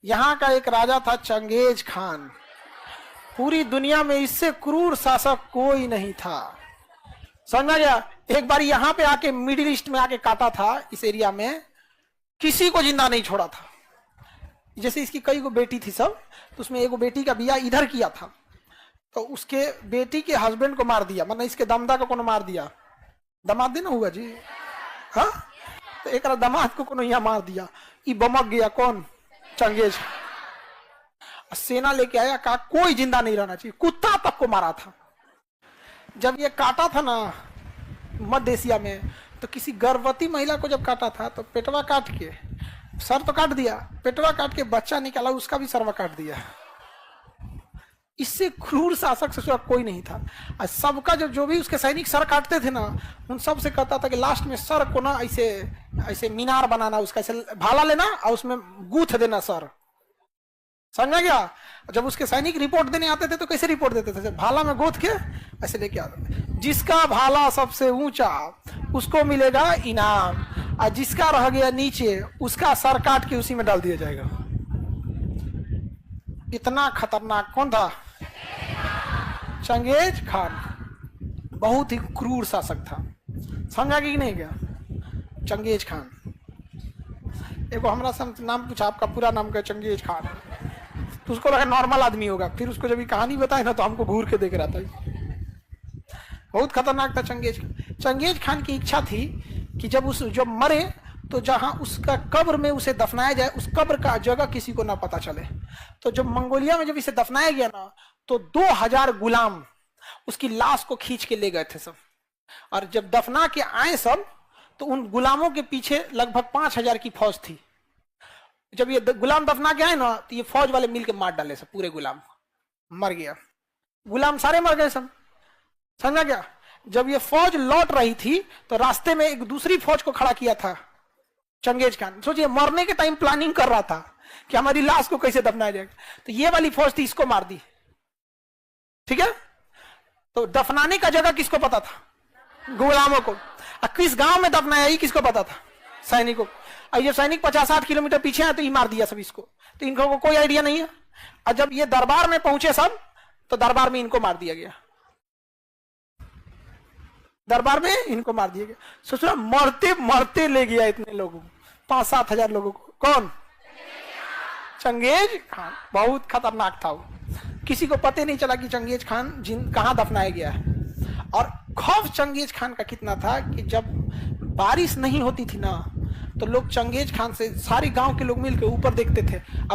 यहाँ का एक राजा था चंगेज खान। पूरी दुनिया में इससे क्रूर शासक कोई नहीं था। समझ गया। एक बार यहाँ पे आके मिडिल ईस्ट में आके काटा था, इस एरिया में किसी को जिंदा नहीं छोड़ा था। जैसे इसकी कई गो बेटी थी सब, तो उसमें एगो बेटी का बियाह इधर किया था, तो उसके बेटी के हस्बैंड को मार दिया, मतलब इसके दमदा को कोनो मार दिया। दमाद देना हुआ जी, हाँ, तो एक दमाद को कोनो यहाँ मार दिया। ये बमक गया कौन? चंगेज। सेना लेके आया, कहा कोई जिंदा नहीं रहना चाहिए, कुत्ता तक को मारा था। जब ये काटा था ना मध्य एशिया में, तो किसी गर्भवती महिला को जब काटा था तो पेटवा काट के, सर तो काट दिया, पेटवा काट के बच्चा निकाला, उसका भी सरवा काट दिया। इससे क्रूर शासक से कोई नहीं था। और सबका जो भी उसके सैनिक सर काटते थे ना, उन सब से कहता था कि लास्ट में सर को ना ऐसे ऐसे मीनार बनाना, उसका ऐसे भाला लेना और उसमें गूंथ देना सर। समझा गया। जब उसके सैनिक रिपोर्ट देने आते थे तो कैसे रिपोर्ट देते थे? भाला में गोद के ऐसे लेके आते। जिसका भाला सबसे ऊंचा उसको मिलेगा इनाम, और जिसका रह गया नीचे उसका सर काट के उसी में डाल दिया जाएगा। इतना खतरनाक कौन था? Genghis Khan. बहुत ही क्रूर शासक था। समझा कि नहीं गया? Genghis Khan. एगो हमरा से नाम पूछा, आपका पूरा नाम क्या? Genghis Khan. तो उसको लगा नॉर्मल आदमी होगा, फिर उसको जब ये कहानी बताई ना तो हमको घूर के देख रहा था। बहुत खतरनाक था चंगेज खान। चंगेज खान की इच्छा थी कि जब मरे तो जहां उसका कब्र में उसे दफनाया जाए, उस कब्र का जगह किसी को ना पता चले। तो जब मंगोलिया में जब इसे दफनाया गया ना, तो 2000 गुलाम उसकी लाश को खींच के ले गए थे सब। और जब दफना के आए सब, तो उन गुलामों के पीछे लगभग 5000 की फौज थी। जब ये गुलाम दफना के आए ना, तो ये फौज वाले मिलके मार डाले सब, पूरे गुलाम मर गया, गुलाम सारे मर गए सब। समझा क्या? जब ये फौज लौट रही थी तो रास्ते में एक दूसरी फौज को खड़ा किया था चंगेज खान। सोचिए, मरने के टाइम प्लानिंग कर रहा था कि हमारी लाश को कैसे दफनाया जाएगा। तो ये वाली फौज थी, इसको मार दी। ठीक है। तो दफनाने का जगह किसको पता था? गुलामों को। किस गांव में दफनाया ये किसको पता था? सैनिकों को। और ये सैनिक 50-60 किलोमीटर पीछे है, तो ये मार दिया सब इसको। तो इनको कोई आइडिया नहीं है। और जब ये दरबार में पहुंचे सब, तो दरबार में इनको मार दिया गया। दरबार में इनको मार दिया गया। सोचो, मरते मरते ले गया इतने लोगों को, 5-7 हजार लोगों को। कौन? Genghis Khan. बहुत खतरनाक था वो। किसी को पता नहीं चला कि चंगेज खान कहां दफनाया गया है। और खौफ चंगेज खान का कितना था कि जब बारिश नहीं होती थी ना, तो लोग चंगेज खान से, सारे गांव के लोग मिलकर ऊपर देखते थे। अब